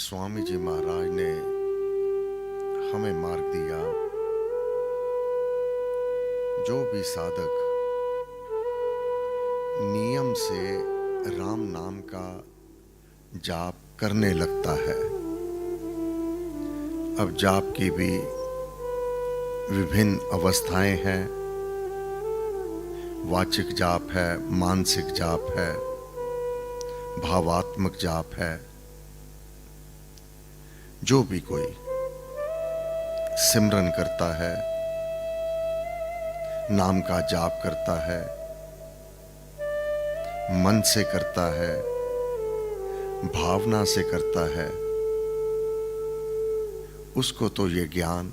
स्वामी जी महाराज ने हमें मार्ग दिया। जो भी साधक नियम से राम नाम का जाप करने लगता है, अब जाप की भी विभिन्न अवस्थाएं हैं। वाचिक जाप है, मानसिक जाप है, भावात्मक जाप है। जो भी कोई सिमरन करता है, नाम का जाप करता है, मन से करता है, भावना से करता है, उसको तो ये ज्ञान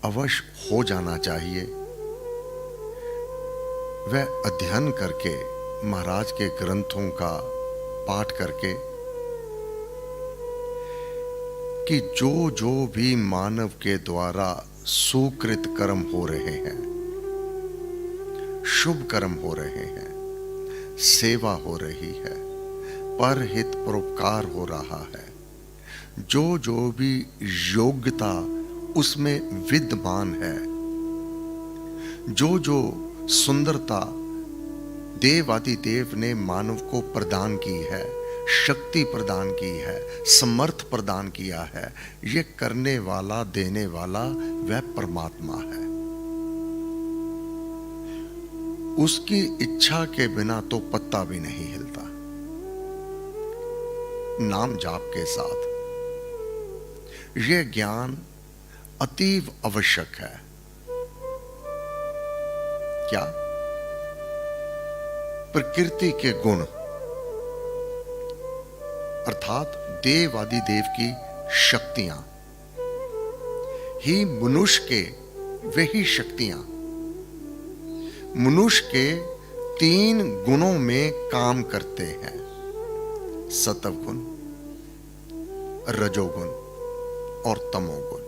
अवश्य हो जाना चाहिए। वह अध्ययन करके, महाराज के ग्रंथों का पाठ करके, कि जो जो भी मानव के द्वारा सुकृत कर्म हो रहे हैं, शुभ कर्म हो रहे हैं, सेवा हो रही है, परहित परोपकार हो रहा है, जो जो भी योग्यता उसमें विद्यमान है, जो जो सुंदरता देवादिदेव ने मानव को प्रदान की है, शक्ति प्रदान की है, समर्थ प्रदान किया है, ये करने वाला, देने वाला वह परमात्मा है। उसकी इच्छा के बिना तो पत्ता भी नहीं हिलता। नाम जाप के साथ यह ज्ञान अतीव आवश्यक है। क्या? प्रकृति के गुण अर्थात देवादिदेव की शक्तियां ही मनुष्य के, वही शक्तियां मनुष्य के 3 गुणों में काम करते हैं: सत्वगुण, रजोगुण और तमोगुण।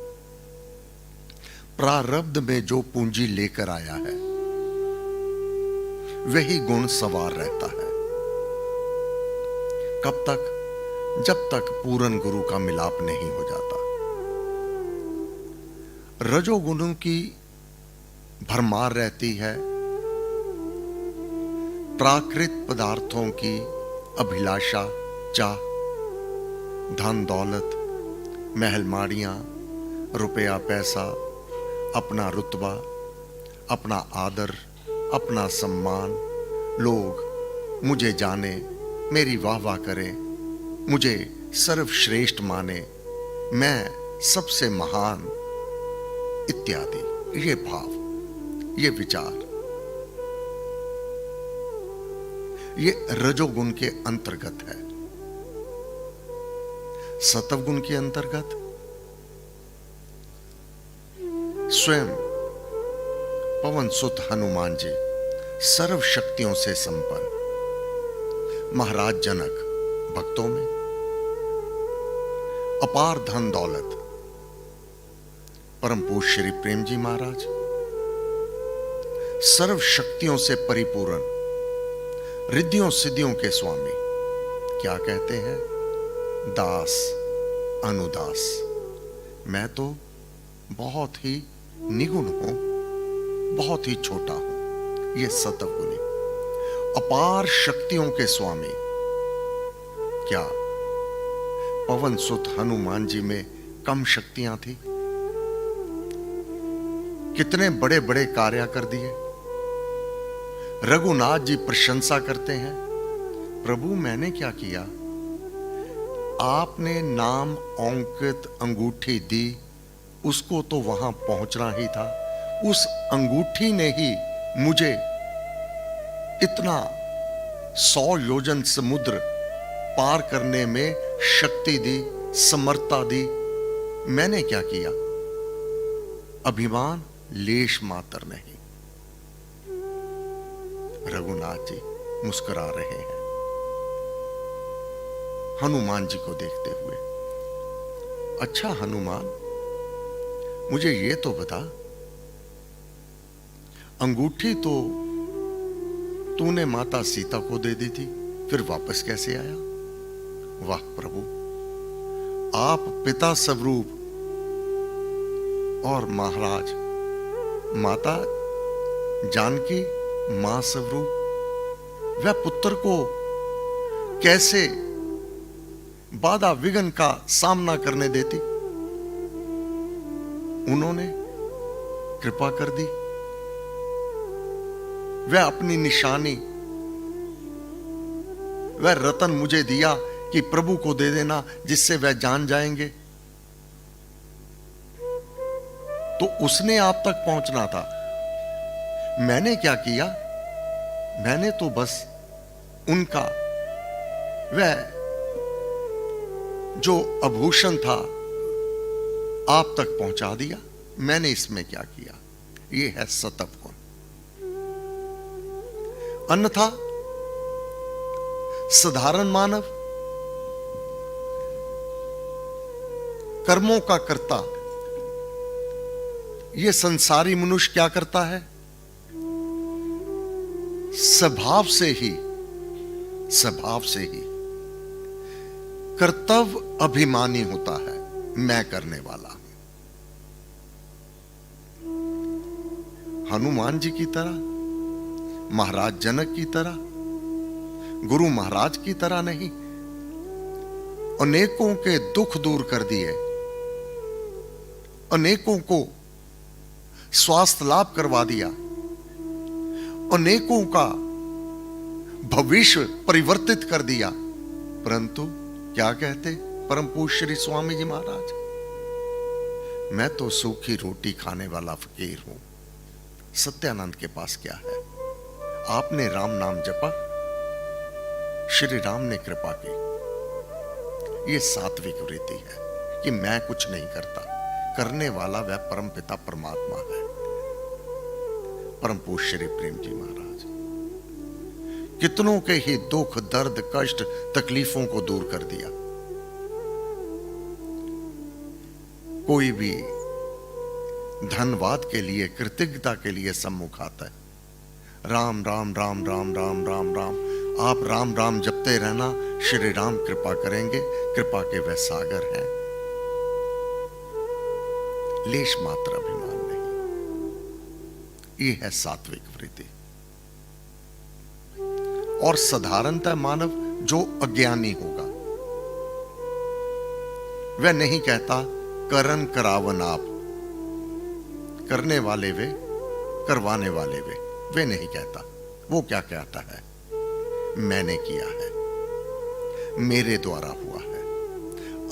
प्रारब्ध में जो पूंजी लेकर आया है, वही गुण सवार रहता है। कब तक? जब तक पूर्ण गुरु का मिलाप नहीं हो जाता। रजोगुणों की भरमार रहती है, प्राकृत पदार्थों की अभिलाषा, चाह, धन दौलत, महल माड़ियां, रुपया पैसा, अपना रुतबा, अपना आदर, अपना सम्मान, लोग मुझे जाने, मेरी वाह वाह करें, मुझे सर्वश्रेष्ठ माने, मैं सबसे महान इत्यादि। ये भाव, ये विचार, ये रजोगुण के अंतर्गत है। सत्वगुण के अंतर्गत स्वयं पवन सुत हनुमान जी सर्व शक्तियों से संपन्न, महाराज जनक भक्तों में अपार धन दौलत, परम पूज्य श्री प्रेम जी महाराज सर्व शक्तियों से परिपूर्ण, रिद्धियों सिद्धियों के स्वामी। क्या कहते हैं? दास अनुदास। मैं तो बहुत ही निगुण हूं, बहुत ही छोटा हूं। ये सत्वगुणी अपार शक्तियों के स्वामी। क्या पवन सुत हनुमान जी में कम शक्तियां थी? कितने बड़े बड़े कार्य कर दिए। रघुनाथ जी प्रशंसा करते हैं, प्रभु मैंने क्या किया? आपने नाम अंकित अंगूठी दी, उसको तो वहां पहुंचना ही था। उस अंगूठी ने ही मुझे इतना 100 योजन समुद्र पार करने में शक्ति दी, समर्थता दी। मैंने क्या किया? अभिमान लेश मात्र नहीं। रघुनाथ जी मुस्कुरा रहे हैं हनुमान जी को देखते हुए। अच्छा हनुमान, मुझे ये तो बता, अंगूठी तो तूने माता सीता को दे दी थी, फिर वापस कैसे आया? वाह प्रभु, आप पिता स्वरूप और महाराज माता जानकी मां स्वरूप वह पुत्र को कैसे बाधा विघ्न का सामना करने देती। उन्होंने कृपा कर दी। वह अपनी निशानी, वह रतन मुझे दिया कि प्रभु को दे देना, जिससे वह जान जाएंगे। तो उसने आप तक पहुंचना था। मैंने क्या किया? मैंने तो बस उनका वह जो आभूषण था आप तक पहुंचा दिया। मैंने इसमें क्या किया? यह है सतव गुण। अन्यथा साधारण मानव कर्मों का कर्ता, यह संसारी मनुष्य क्या करता है? स्वभाव से ही कर्तव्य अभिमानी होता है। मैं करने वाला हूं। हनुमान जी की तरह, महाराज जनक की तरह, गुरु महाराज की तरह नहीं। अनेकों के दुख दूर कर दिए, अनेकों को स्वास्थ्य लाभ करवा दिया, अनेकों का भविष्य परिवर्तित कर दिया। परंतु क्या कहते परम पूज्य श्री स्वामी जी महाराज? मैं तो सूखी रोटी खाने वाला फकीर हूं। सत्यानंद के पास क्या है? आपने राम नाम जपा, श्री राम ने कृपा की। यह सात्विक वृत्ति है कि मैं कुछ नहीं करता, करने वाला वह परम पिता परमात्मा है। परम पूज्य श्री प्रेम जी महाराज कितनों के ही दुख, दर्द, कष्ट, तकलीफों को दूर कर दिया। कोई भी धन्यवाद के लिए, कृतज्ञता के लिए सम्मुख आता है। राम राम राम राम राम राम राम। आप राम राम जपते रहना, श्री राम कृपा करेंगे। कृपा के वह सागर हैं। लेश मात्र अभिमान नहीं। यह है सात्विक वृत्ति। और साधारणतः मानव जो अज्ञानी होगा वह नहीं कहता करन करावन आप। करने वाले वे, करवाने वाले वे नहीं कहता। वो क्या कहता है? मैंने किया है, मेरे द्वारा हुआ है।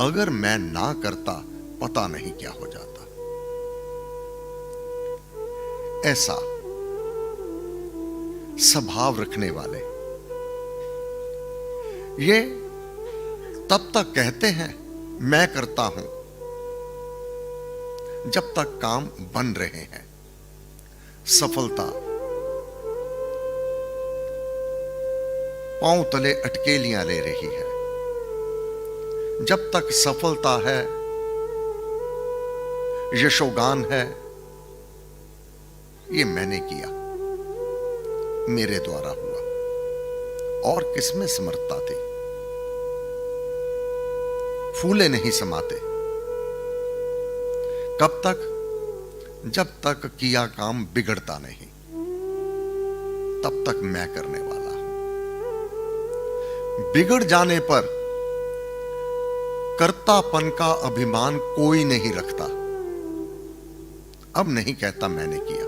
अगर मैं ना करता पता नहीं क्या हो जाता। ऐसा स्वभाव रखने वाले ये तब तक कहते हैं मैं करता हूं जब तक काम बन रहे हैं, सफलता पांव तले अटकेलियां ले रही है। जब तक सफलता है, यशोगान है, ये मैंने किया, मेरे द्वारा हुआ। और किसमें समर्थता थी? फूले नहीं समाते। कब तक? जब तक किया काम बिगड़ता नहीं, तब तक मैं करने वाला हूं। बिगड़ जाने पर कर्तापन का अभिमान कोई नहीं रखता। अब नहीं कहता मैंने किया।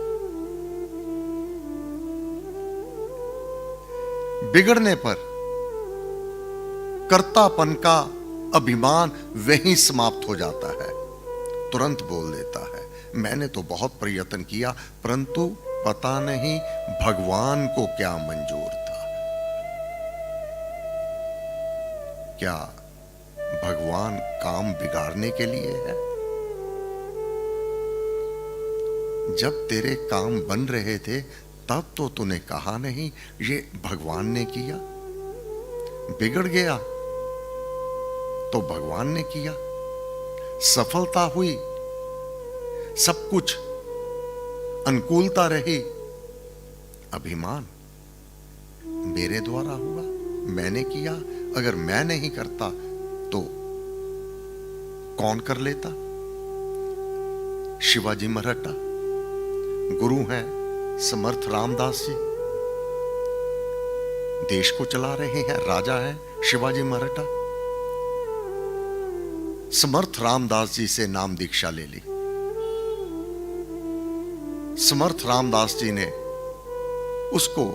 बिगड़ने पर कर्तापन का अभिमान वहीं समाप्त हो जाता है। तुरंत बोल देता है मैंने तो बहुत प्रयत्न किया, परंतु पता नहीं भगवान को क्या मंजूर था। क्या भगवान काम बिगाड़ने के लिए है? जब तेरे काम बन रहे थे तब तो तूने कहा नहीं ये भगवान ने किया। बिगड़ गया तो भगवान ने किया। सफलता हुई, सब कुछ अनुकूलता रही, अभिमान मेरे द्वारा हुआ, मैंने किया। अगर मैं नहीं करता तो कौन कर लेता? शिवाजी मराठा। गुरु हैं समर्थ रामदास जी, देश को चला रहे हैं, राजा है शिवाजी मराठा। समर्थ रामदास जी से नाम दीक्षा ले ली। समर्थ रामदास जी ने उसको,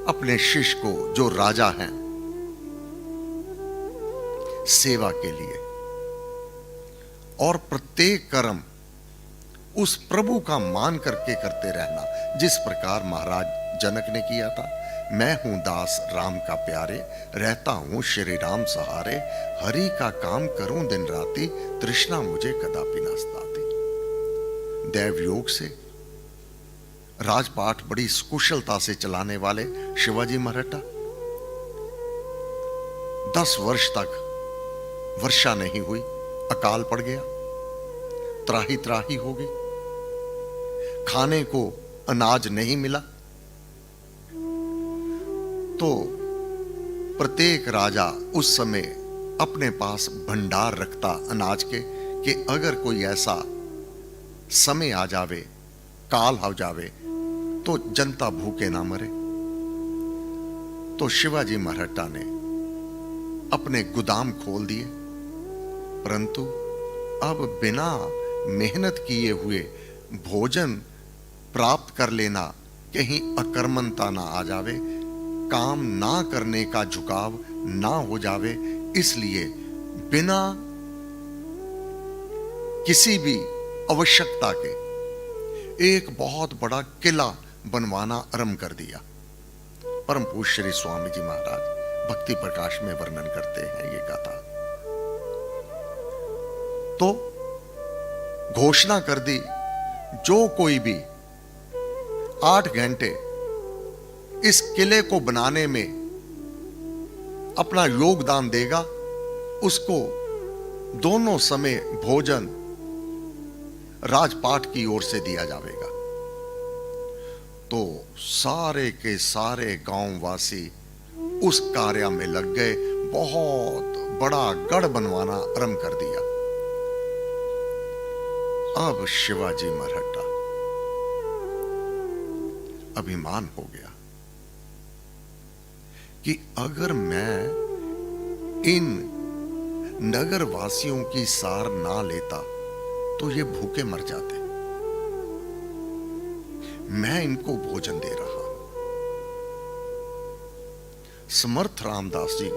अपने शिष्य को, जो राजा हैं, सेवा के लिए और प्रत्येक कर्म उस प्रभु का मान करके करते रहना, जिस प्रकार महाराज जनक ने किया था। मैं हूं दास राम का प्यारे, रहता हूं श्री राम सहारे, हरि का काम करूं दिन राति, तृष्णा मुझे कदापि न सताती। दैव योग से राजपाट बड़ी कुशलता से चलाने वाले शिवाजी मराठा 10 वर्ष तक वर्षा नहीं हुई, अकाल पड़ गया, त्राही त्राही हो गई, खाने को अनाज नहीं मिला। तो प्रत्येक राजा उस समय अपने पास भंडार रखता अनाज के, कि अगर कोई ऐसा समय आ जावे, काल हो जावे, तो जनता भूखे ना मरे। तो शिवाजी मराठा ने अपने गोदाम खोल दिए, परंतु अब बिना मेहनत किए हुए भोजन प्राप्त कर लेना, कहीं अकर्मणता ना आ जावे, काम ना करने का झुकाव ना हो जावे, इसलिए बिना किसी भी आवश्यकता के एक बहुत बड़ा किला बनवाना आरंभ कर दिया। परम पूज्य श्री स्वामी जी महाराज भक्ति प्रकाश में वर्णन करते हैं ये गाथा। तो घोषणा कर दी, जो कोई भी 8 घंटे इस किले को बनाने में अपना योगदान देगा, उसको दोनों समय भोजन राजपाट की ओर से दिया जाएगा। तो सारे के सारे गांववासी उस कार्य में लग गए, बहुत बड़ा गढ़ बनवाना आरंभ कर दिया। अब शिवाजी मराठा अभिमान हो गया कि अगर मैं इन नगर वासियों की सार ना लेता तो ये भूखे मर जाते। मैं इनको भोजन दे रहा हूं। समर्थ रामदास जी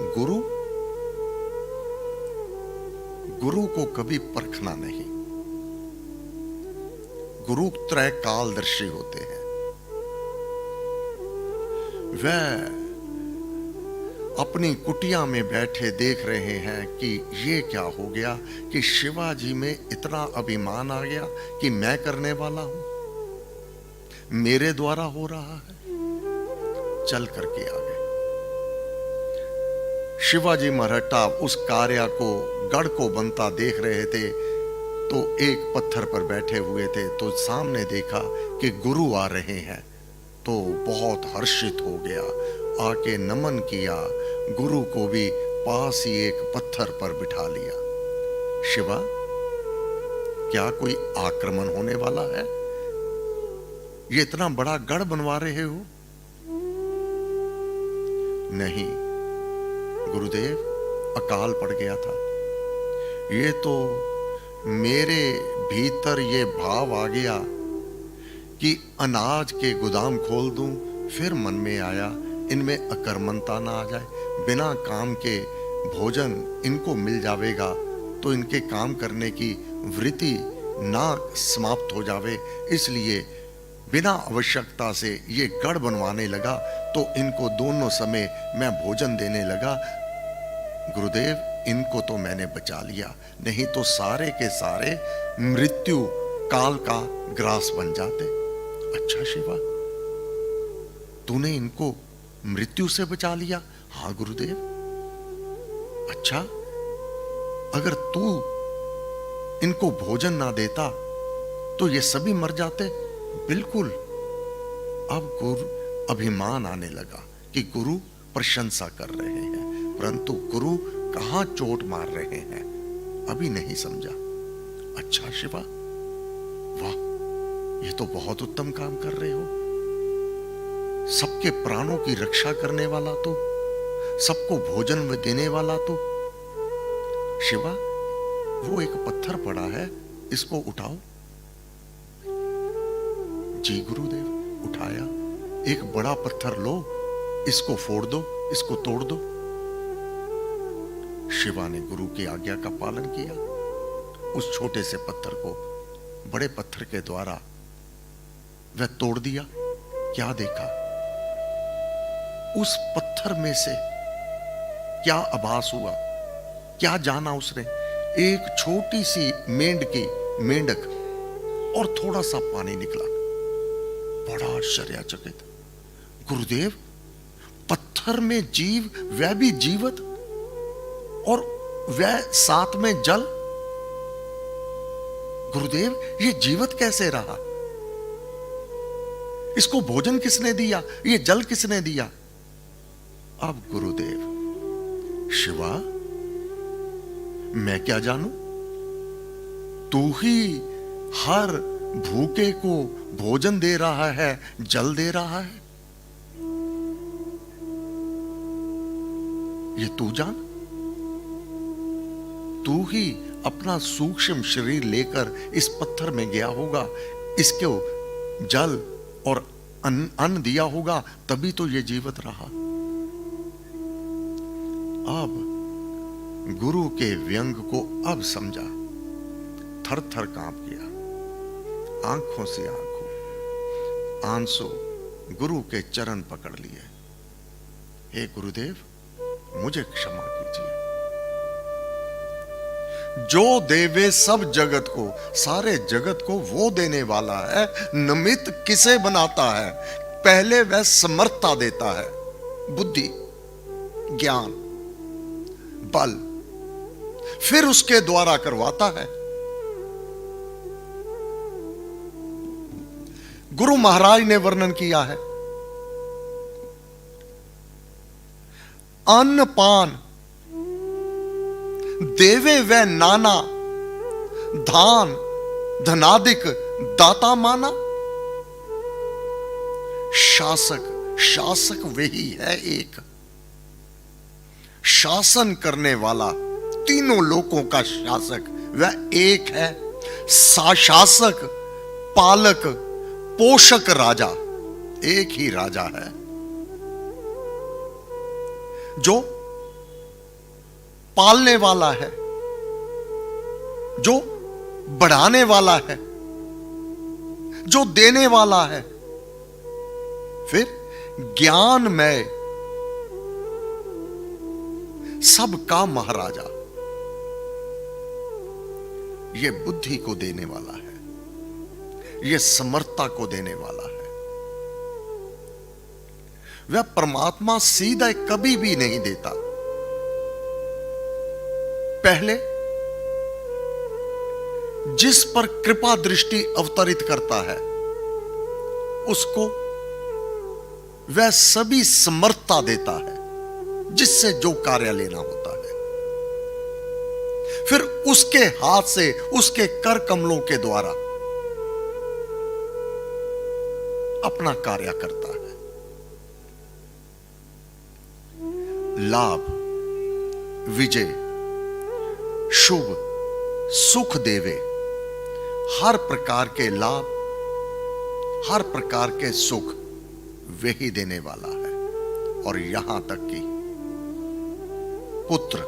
गुरु को कभी परखना नहीं। गुरु त्रय कालदर्शी होते हैं। वह अपनी कुटिया में बैठे देख रहे हैं कि ये क्या हो गया कि शिवाजी में इतना अभिमान आ गया कि मैं करने वाला हूं, मेरे द्वारा हो रहा है। चल करके आ गए। शिवाजी मराठा उस कार्य को, गढ़ को बनता देख रहे थे, तो एक पत्थर पर बैठे हुए थे, तो सामने देखा कि गुरु आ रहे हैं, तो बहुत हर्षित हो गया, आके नमन किया, गुरु को भी पास ही एक पत्थर पर बिठा लिया। शिवा, क्या कोई आक्रमण होने वाला है? ये इतना बड़ा गढ़ बनवा रहे हो? नहीं गुरुदेव, अकाल पड़ गया था। ये तो मेरे भीतर ये भाव आ गया कि अनाज के गोदाम खोल दूं, फिर मन में आया इनमें अकर्मणता ना आ जाए, बिना काम के भोजन इनको मिल जावेगा तो इनके काम करने की वृत्ति ना समाप्त हो जावे, इसलिए बिना आवश्यकता से ये गढ़ बनवाने लगा। तो इनको दोनों समय मैं भोजन देने लगा। गुरुदेव, इनको तो मैंने बचा लिया, नहीं तो सारे के सारे मृत्यु काल का ग्रास बन जाते। अच्छा शिवा, तूने इनको मृत्यु से बचा लिया? हाँ गुरुदेव। अच्छा, अगर तू इनको भोजन ना देता तो ये सभी मर जाते? बिल्कुल। अब गुरु अभिमान आने लगा कि गुरु प्रशंसा कर रहे हैं, परंतु गुरु कहां चोट मार रहे हैं। अभी नहीं समझा। अच्छा शिवा, वाह, ये तो बहुत उत्तम काम कर रहे हो। सबके प्राणों की रक्षा करने वाला तो, सबको भोजन में देने वाला तो। शिवा, वो एक पत्थर पड़ा है, इसको उठाओ। जी गुरुदेव, उठाया। एक बड़ा पत्थर लो, इसको फोड़ दो, इसको तोड़ दो। शिवा ने गुरु की आज्ञा का पालन किया। उस छोटे से पत्थर को बड़े पत्थर के द्वारा वह तोड़ दिया। क्या देखा? उस पत्थर में से क्या आभास हुआ, क्या जाना उसने? एक छोटी सी मेंढक और थोड़ा सा पानी निकला। बड़ा आश्चर्यचकित, गुरुदेव, पत्थर में जीव, वह भी जीवत, और वह साथ में जल। गुरुदेव, ये जीवत कैसे रहा? इसको भोजन किसने दिया? ये जल किसने दिया? अब गुरुदेव, शिवा, मैं क्या जानूं? तू ही हर भूखे को भोजन दे रहा है, जल दे रहा है। ये तू जान। तू ही अपना सूक्ष्म शरीर लेकर इस पत्थर में गया होगा, इसको जल और अन्न दिया होगा, तभी तो ये जीवित रहा। अब गुरु के व्यंग को अब समझा। थर थर कांप गया, आंखों से आंसू गुरु के चरण पकड़ लिए। हे गुरुदेव, मुझे क्षमा कीजिए। जो देवे सब जगत को, सारे जगत को वो देने वाला है, निमित्त किसे बनाता है? पहले वह समर्थता देता है, बुद्धि, ज्ञान, बल, फिर उसके द्वारा करवाता है। गुरु महाराज ने वर्णन किया है, अन्न पान देवे वह नाना, धान धनादिक दाता माना। शासक वही है एक, शासन करने वाला, तीनों लोकों का शासक वह एक है। शासक, पालक, पोषक राजा, एक ही राजा है, जो पालने वाला है, जो बढ़ाने वाला है, जो देने वाला है। फिर ज्ञानमय, सबका महाराजा, ये बुद्धि को देने वाला है, ये समर्थता को देने वाला है। वह परमात्मा सीधा कभी भी नहीं देता। पहले जिस पर कृपा दृष्टि अवतरित करता है, उसको वह सभी समर्थता देता है, जिससे जो कार्य लेना होता है। फिर उसके हाथ से, उसके कर कमलों के द्वारा अपना कार्य करता है। लाभ, विजय, शुभ, सुख देवे, हर प्रकार के लाभ, हर प्रकार के सुख वही देने वाला है। और यहां तक कि पुत्र,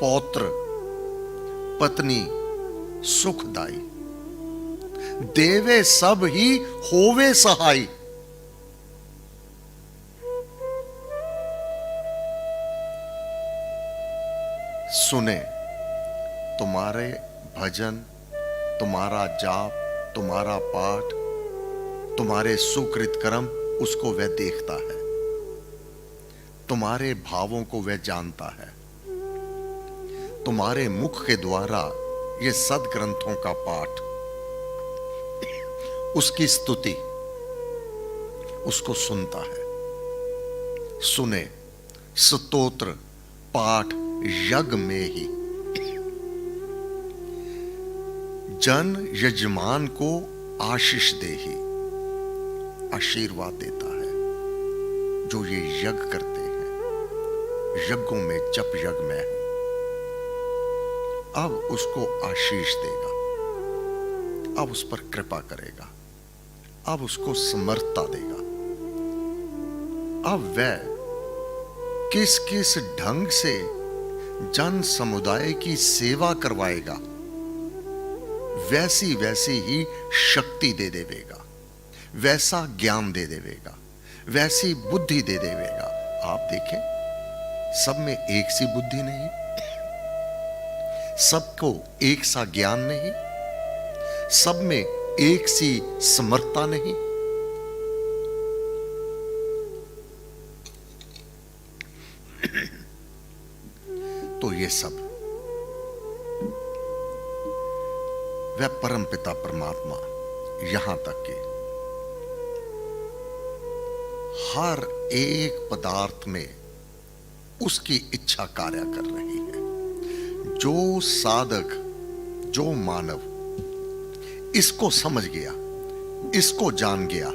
पौत्र, पत्नी सुखदाई, देवे सब ही होवे सहाय। सुने तुम्हारे भजन, तुम्हारा जाप, तुम्हारा पाठ, तुम्हारे सुकृत कर्म, उसको वह देखता है। तुम्हारे भावों को वह जानता है। तुम्हारे मुख के द्वारा ये सदग्रंथों का पाठ, उसकी स्तुति, उसको सुनता है। सुने, स्तोत्र पाठ यज्ञ में ही जन यजमान को आशीष दे ही, आशीर्वाद देता है। जो ये यज्ञ करते हैं, यज्ञों में जप यज्ञ मैं हूं, अब उसको आशीष देगा, अब उस पर कृपा करेगा, अब उसको समर्थता देगा। अब वह किस किस ढंग से जन समुदाय की सेवा करवाएगा, वैसी वैसी ही शक्ति दे देवेगा, वैसा ज्ञान दे देवेगा, वैसी बुद्धि दे देवेगा। आप देखें, सब में एक सी बुद्धि नहीं, सबको एक सा ज्ञान नहीं, सब में एक सी समर्थता नहीं। तो ये सब वह परमपिता परमात्मा यहां तक के हर एक पदार्थ में उसकी इच्छा कार्य कर रही है। जो साधक, जो मानव इसको समझ गया, इसको जान गया,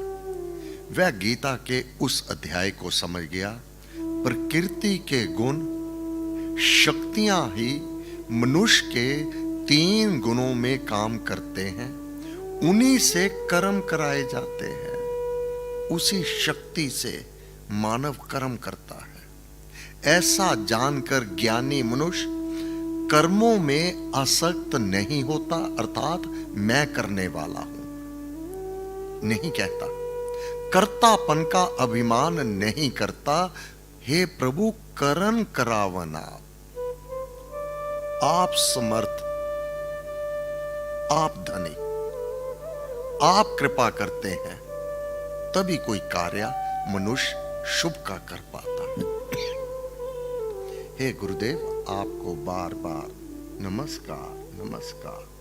वह गीता के उस अध्याय को समझ गया। प्रकृति के गुण, शक्तियां ही मनुष्य के 3 गुणों में काम करते हैं, उन्हीं से कर्म कराए जाते हैं, उसी शक्ति से मानव कर्म करता है। ऐसा जानकर ज्ञानी मनुष्य कर्मों में आसक्त नहीं होता, अर्थात मैं करने वाला हूं नहीं कहता, कर्तापन का अभिमान नहीं करता। हे प्रभु कर्म करावना, आप समर्थ, आप धनी, आप कृपा करते हैं, तभी कोई कार्य मनुष्य शुभ का कर पाता है। हे गुरुदेव, आपको बार बार नमस्कार, नमस्कार।